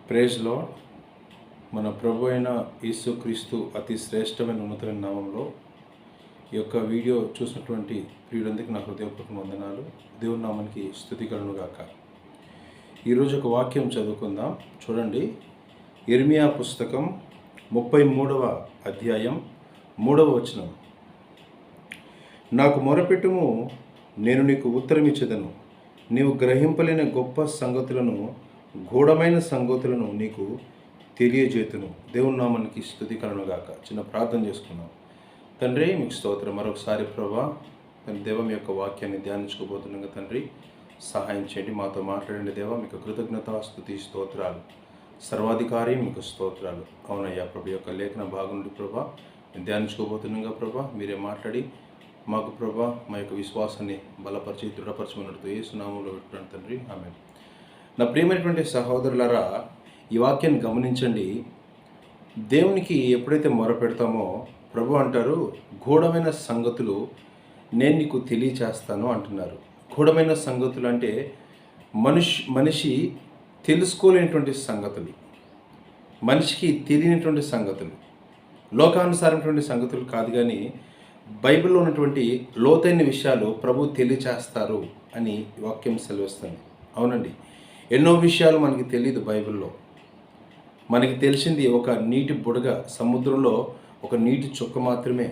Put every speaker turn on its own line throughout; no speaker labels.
Praise lord. మన ప్రభు అయిన యేసుక్రీస్తు అతి శ్రేష్టమైన ఉన్నతమైన నామంలో ఈ యొక్క వీడియో చూసినటువంటి ప్రియులందరికీ నా హృదయపూర్వక వందనాలు. దేవుని నామానికి స్తుతి కలుగును గాక. ఈరోజు ఒక వాక్యం చదువుకుందాం. చూడండి, ఇర్మియా పుస్తకం 33వ అధ్యాయం 3వ వచనం. నాకు మొరపెట్టుము, నేను నీకు ఉత్తరమిచ్చేదను. నీవు గ్రహింపలేని గొప్ప సంగతులను, గూఢమైన సంగతులను నీకు తెలియజేతును. దేవుని నామానికి స్తుతి కలుగును గాక. చిన్న ప్రార్థన చేసుకున్నాం. తండ్రి, మీకు స్తోత్రం. మరొకసారి ప్రభా, దేవం యొక్క వాక్యాన్ని ధ్యానించుకోబోతున్నాగా తండ్రి, సహాయం చేయండి, మాతో మాట్లాడండి దేవా. మీకు కృతజ్ఞత, స్తుతి, స్తోత్రాలు. సర్వాధికారి మీకు స్తోత్రాలు. అవునయ్యా ప్రభు, యొక్క లేఖన భాగం నుండి ప్రభా ధ్యానించుకోబోతున్నాగా ప్రభా, మీరే మాట్లాడి మాకు ప్రభా మా యొక్క విశ్వాసాన్ని బలపరిచి దృఢపరచమన్నట్టు యేసు నామములో పెట్టుకున్నాను తండ్రి, ఆమేన్. నా ప్రియమైనటువంటి సహోదరులారా, ఈ వాక్యాన్ని గమనించండి. దేవునికి ఎప్పుడైతే మొరపెడతామో ప్రభు అంటారు, గూఢమైన సంగతులు నేను నీకు తెలియచేస్తాను అంటున్నారు. గూఢమైన సంగతులు అంటే మనిషి తెలుసుకోలేనటువంటి సంగతులు, మనిషికి తెలియనటువంటి సంగతులు, లోకానుసారమైనటువంటి సంగతులు కాదు, కానీ బైబిల్లో ఉన్నటువంటి లోతైన విషయాలు ప్రభు తెలియచేస్తారు అని వాక్యం సెలవిస్తుంది. అవునండి, ఎన్నో విషయాలు మనకి తెలియదు బైబిల్లో. మనకి తెలిసింది ఒక నీటి బుడగ, సముద్రంలో ఒక నీటి చుక్క మాత్రమే,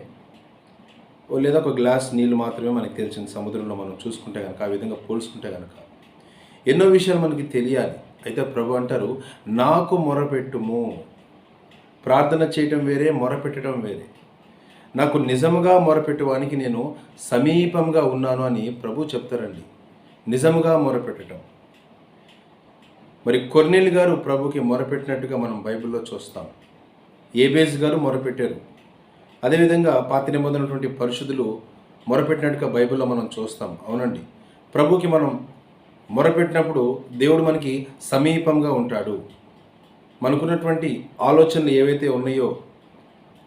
లేదా ఒక గ్లాస్ నీళ్ళు మాత్రమే మనకి తెలిసింది సముద్రంలో. మనం చూసుకుంటే కనుక, ఆ విధంగా పోల్చుకుంటే కనుక ఎన్నో విషయాలు మనకి తెలియాలి. అయితే ప్రభు అంటారు, నాకు మొరపెట్టుము. ప్రార్థన చేయటం వేరే, మొరపెట్టడం వేరే. నాకు నిజముగా మొరపెట్టువానికి నేను సమీపంగా ఉన్నాను అని ప్రభు చెప్తారండి. నిజముగా మొరపెట్టడం. మరి కొర్నేలు గారు ప్రభుకి మొరపెట్టినట్టుగా మనం బైబిల్లో చూస్తాం. ఏబేజ్ గారు మొరపెట్టారు. అదేవిధంగా పాత నిబంధనటువంటి పరిశుద్ధులు మొరపెట్టినట్టుగా బైబిల్లో మనం చూస్తాం. అవునండి, ప్రభుకి మనం మొరపెట్టినప్పుడు దేవుడు మనకి సమీపంగా ఉంటాడు. మనకున్నటువంటి ఆలోచనలు ఏవైతే ఉన్నాయో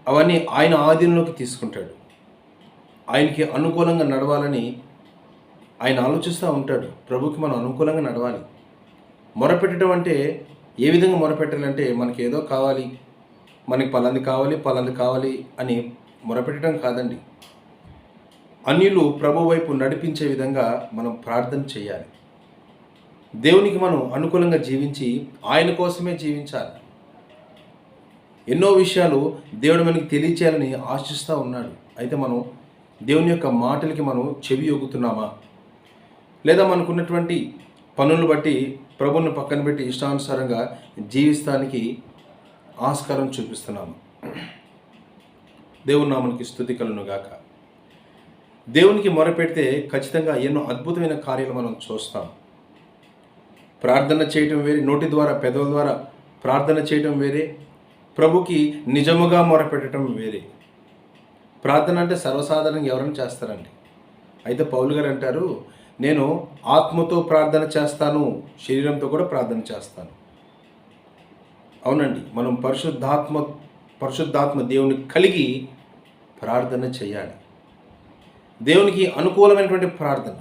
అవన్నీ ఆయన ఆధీనంలోకి తీసుకుంటాడు. ఆయనకి అనుకూలంగా నడవాలని ఆయన ఆలోచిస్తూ ఉంటాడు. ప్రభుకి మనం అనుకూలంగా నడవాలి. మొరపెట్టడం అంటే ఏ విధంగా మొరపెట్టాలంటే, మనకి ఏదో కావాలి, మనకి పలాంది కావాలి అని మొరపెట్టడం కాదండి. అన్యులు ప్రభు వైపు నడిపించే విధంగా మనం ప్రార్థన చేయాలి. దేవునికి మనం అనుకూలంగా జీవించి ఆయన కోసమే జీవించాలి. ఎన్నో విషయాలు దేవుడు మనకి తెలియచేయాలని ఆశిస్తూ ఉన్నాడు. అయితే మనం దేవుని యొక్క మాటలకి మనం చెవి ఒగ్గుతున్నామా, లేదా మనకున్నటువంటి పనులను బట్టి ప్రభువుని పక్కన పెట్టి ఇష్టానుసారంగా జీవిస్తానికి ఆస్కారం చూపిస్తున్నాము. దేవుని నామానికి స్తుతి కలుగును గాక. దేవునికి మొరపెడితే ఖచ్చితంగా ఎన్నో అద్భుతమైన కార్యాలు మనం చూస్తాం. ప్రార్థన చేయటం వేరే, నోటి ద్వారా పెదవుల ద్వారా ప్రార్థన చేయటం వేరే, ప్రభుకి నిజముగా మొరపెట్టడం వేరే. ప్రార్థన అంటే సర్వసాధారణంగా ఎవరైనా చేస్తారండి. అయితే పౌలు గారు అంటారు, నేను ఆత్మతో ప్రార్థన చేస్తాను, శరీరంతో కూడా ప్రార్థన చేస్తాను. అవునండి, మనం పరిశుద్ధాత్మ దేవుని కలిగి ప్రార్థన చేయాలి. దేవునికి అనుకూలమైనటువంటి ప్రార్థన,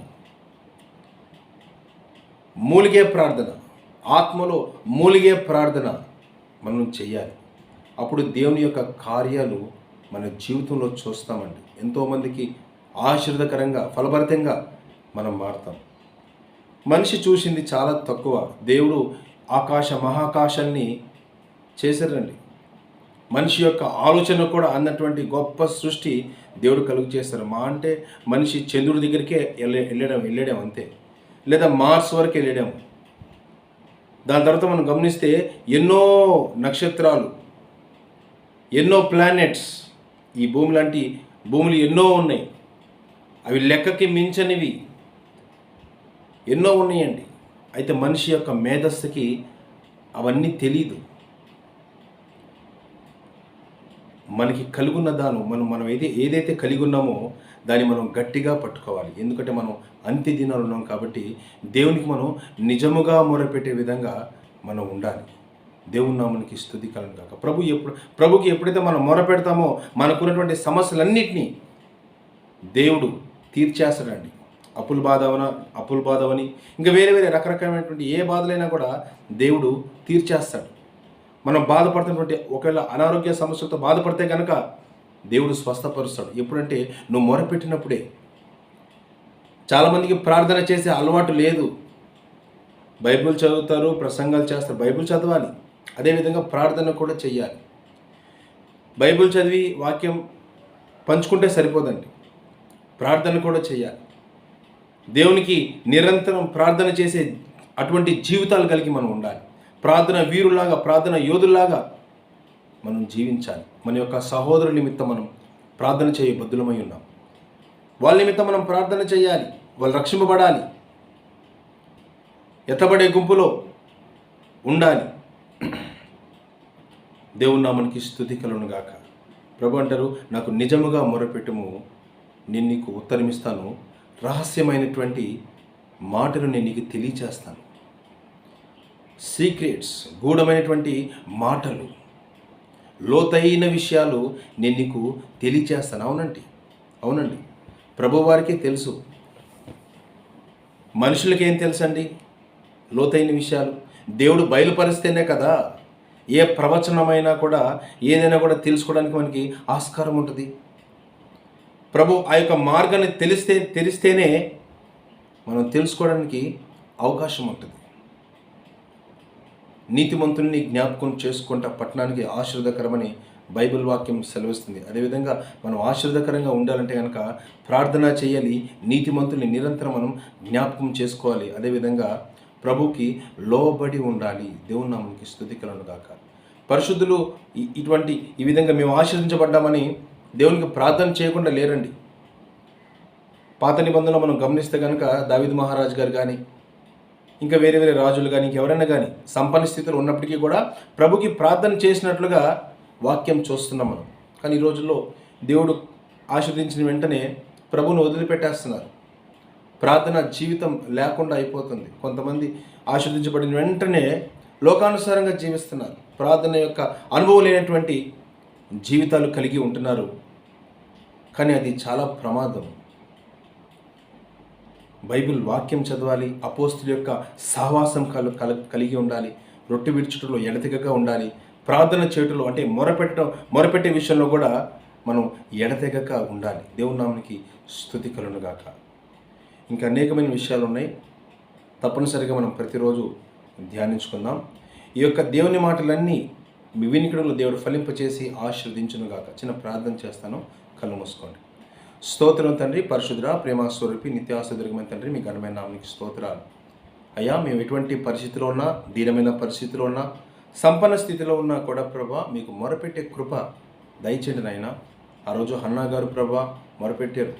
మూలిగే ప్రార్థన, ఆత్మలో మూలిగే ప్రార్థన మనం చేయాలి. అప్పుడు దేవుని యొక్క కార్యాలు మన జీవితంలో చూస్తామండి. ఎంతోమందికి ఆశీర్వదకరంగా, ఫలభరితంగా మనం మారుతాం. మనిషి చూసింది చాలా తక్కువ. దేవుడు మహాకాశాన్ని చేశారండి. మనిషి యొక్క ఆలోచన కూడా అన్నటువంటి గొప్ప సృష్టి దేవుడు కలుగు చేస్తారు. అంటే మనిషి చంద్రుడి దగ్గరికే వెళ్ళడం అంతే, లేదా మార్స్ వరకు వెళ్ళడం. దాని తర్వాత మనం గమనిస్తే ఎన్నో నక్షత్రాలు, ఎన్నో ప్లానెట్స్, ఈ భూమి లాంటి భూములు ఎన్నో ఉన్నాయి. అవి లెక్కకి మించనివి ఎన్నో ఉన్నాయండి. అయితే మనిషి యొక్క మేధస్సుకి అవన్నీ తెలీదు. మనకి కలిగున్న మనం ఏదైతే కలిగి ఉన్నామో దాన్ని మనం గట్టిగా పట్టుకోవాలి. ఎందుకంటే మనం అంత్య దినాలు ఉన్నాం కాబట్టి దేవునికి మనం నిజముగా మొరపెట్టే విధంగా మనం ఉండాలి. దేవుని నామానికి స్తుతి కలుగును గాక. ప్రభుకి ఎప్పుడైతే మనం మొరపెడతామో మనకున్నటువంటి సమస్యలన్నింటినీ దేవుడు తీర్చేస్తాడండి. అప్పుల బాధవని ఇంకా వేరే రకరకాలైనటువంటి ఏ బాధలైనా కూడా దేవుడు తీర్చేస్తాడు. మనం బాధపడుతున్నటువంటి ఒకవేళ అనారోగ్య సమస్యలతో బాధపడితే కనుక దేవుడు స్వస్థపరుస్తాడు. ఎప్పుడంటే నువ్వు మొరపెట్టినప్పుడే. చాలామందికి ప్రార్థన చేసే అలవాటు లేదు. బైబిల్ చదువుతారు, ప్రసంగాలు చేస్తారు. బైబిల్ చదవాలి, అదేవిధంగా ప్రార్థన కూడా చెయ్యాలి. బైబిల్ చదివి వాక్యం పంచుకుంటే సరిపోదండి, ప్రార్థన కూడా చేయాలి. దేవునికి నిరంతరం ప్రార్థన చేసే అటువంటి జీవితాలు కలిగి మనం ఉండాలి. ప్రార్థన వీరులాగా, ప్రార్థన యోధుల్లాగా మనం జీవించాలి. మన యొక్క సహోదరుల నిమిత్తం మనం ప్రార్థన చేయ బద్దులమై ఉన్నాం. వాళ్ళ నిమిత్తం మనం ప్రార్థన చేయాలి, వాళ్ళు రక్షింపబడాలి, ఎత్తబడే గుంపులో ఉండాలి. దేవుని నామానికి స్తుతి కలుగును గాక. ప్రభు అంటారు, నాకు నిజముగా మొరపెట్టుము, నేను నీకు ఉత్తరమిస్తాను, రహస్యమైనటువంటి మాటలు నేను నీకు తెలియచేస్తాను. సీక్రెట్స్, గూఢమైనటువంటి మాటలు, లోతైన విషయాలు నేను నీకు తెలియచేస్తాను. అవునండి, ప్రభువారికే తెలుసు. మనుషులకేం తెలుసండి లోతైన విషయాలు? దేవుడు బయలుపరిస్తేనే కదా ఏ ప్రవచనమైనా కూడా, ఏదైనా కూడా తెలుసుకోవడానికి మనకి ఆస్కారం ఉంటుంది. ప్రభు ఆ యొక్క మార్గాన్ని తెలిస్తేనే మనం తెలుసుకోవడానికి అవకాశం ఉంటుంది. నీతిమంతుల్ని జ్ఞాపకం చేసుకుంటా పట్టణానికి ఆశీర్వదకరమని బైబిల్ వాక్యం సెలవిస్తుంది. అదేవిధంగా మనం ఆశీర్వదకరంగా ఉండాలంటే కనుక ప్రార్థన చేయాలి, నీతిమంతుల్ని నిరంతరం మనం జ్ఞాపకం చేసుకోవాలి. అదేవిధంగా ప్రభుకి లోబడి ఉండాలి. దేవుని నామానికి స్తుతి కలుగును గాక. పరిశుద్ధులు ఈ విధంగా మేము ఆశీర్వదించబడ్డామని దేవునికి ప్రార్థన చేయకుండా లేరండి. పాత నిబంధనలో మనం గమనిస్తే కనుక దావీదు మహారాజు గారు కానీ, ఇంకా వేరే వేరే రాజులు కానీ, ఇంకెవరైనా కానీ సంపన్న స్థితిలో ఉన్నప్పటికీ కూడా ప్రభుకి ప్రార్థన చేసినట్లుగా వాక్యం చూస్తున్నాం మనం. కానీ ఈ రోజుల్లో దేవుడు ఆశీర్వదించిన వెంటనే ప్రభువును వదిలిపెట్టేస్తున్నారు. ప్రార్థన జీవితం లేకుండా అయిపోతుంది. కొంతమంది ఆశీర్వదించబడిన వెంటనే లోకానుసారంగా జీవిస్తున్నారు. ప్రార్థన యొక్క అనుభవం లేనటువంటి జీవితాలు కలిగి ఉంటున్నారు. కానీ అది చాలా ప్రమాదం. బైబిల్ వాక్యం చదవాలి, అపోస్తుల యొక్క సహవాసం కలిగి ఉండాలి, రొట్టె విడుచుటలో ఎడతెగగా ఉండాలి, ప్రార్థన చేటులో అంటే మొరపెట్టే విషయంలో కూడా మనం ఎడతెగక ఉండాలి. దేవుని నామానికి స్తుతి కలుగును గాక. ఇంకా అనేకమైన విషయాలు ఉన్నాయి, తప్పనిసరిగా మనం ప్రతిరోజు ధ్యానించుకుందాం. ఈ యొక్క దేవుని మాటలన్నీ మీ వినికిడిలో దేవుడు ఫలింపచేసి ఆశీర్వదించును గాక. చిన్న ప్రార్థన చేస్తాను, కళ్ళు మూసుకోండి. స్తోత్రం తండ్రి, పరిశుద్ధుడా, ప్రేమ స్వరూపి, నిత్యాసదుర్గమైన తండ్రి, మీ ఘనమైన నామానికి స్తోత్రాలు. అయ్యా, మేము ఎటువంటి పరిస్థితిలో ఉన్నా, దీనమైన పరిస్థితిలో ఉన్నా, సంపన్న స్థితిలో ఉన్నా కూడా ప్రభా మీకు మొరపెట్టే కృప దయచేయండి నాయన. ఆ రోజు హన్నా గారు ప్రభా మొరపెట్టారు,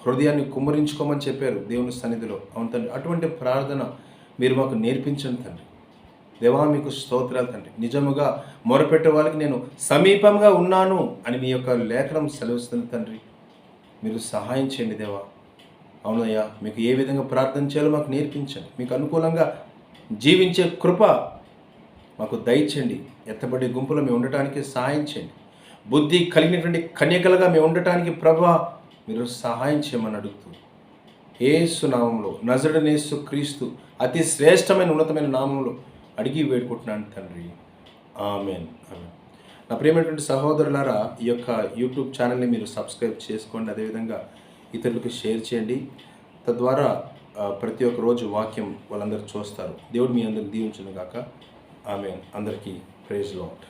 హృదయాన్ని కుమ్మరించుకోమని చెప్పారు దేవుని సన్నిధిలో. అవును తండ్రి, అటువంటి ప్రార్థన మీరు మాకు నేర్పించండి తండ్రి. దేవా మీకు స్తోత్రాలు తండ్రి. నిజముగా మొరపెట్టే వాళ్ళకి నేను సమీపంగా ఉన్నాను అని మీ యొక్క లేఖనం సెలవిస్తుంది తండ్రి. మీరు సహాయం చేయండి దేవా. అవునయ్యా, మీకు ఏ విధంగా ప్రార్థన చేయాలో మాకు నేర్పించండి. మీకు అనుకూలంగా జీవించే కృప మాకు దయచేయండి. ఎత్తబడే గుంపులో మేము ఉండటానికి సహాయం చేయండి. బుద్ధి కలిగినటువంటి కన్యకలుగా మేము ఉండటానికి ప్రభా మీరు సహాయం చేయమని అడుగుతూ, యేసు నామంలో, నజరుడైన యేసు క్రీస్తు అతి శ్రేష్టమైన ఉన్నతమైన నామంలో అడిగి వేడుకుంటున్నాను తండ్రి. ఆమేన్. ఆమేన్. నా ప్రియమైనటువంటి సహోదరులారా, ఈ యొక్క యూట్యూబ్ ఛానల్ని మీరు సబ్స్క్రైబ్ చేసుకోండి. అదేవిధంగా ఇతరులకు షేర్ చేయండి. తద్వారా ప్రతి ఒక్క రోజు వాక్యం వాళ్ళందరూ చూస్తారు. దేవుడు మీ అందరిని దీవించును గాక. ఆమేన్. అందరికీ ప్రైజ్ లార్డ్.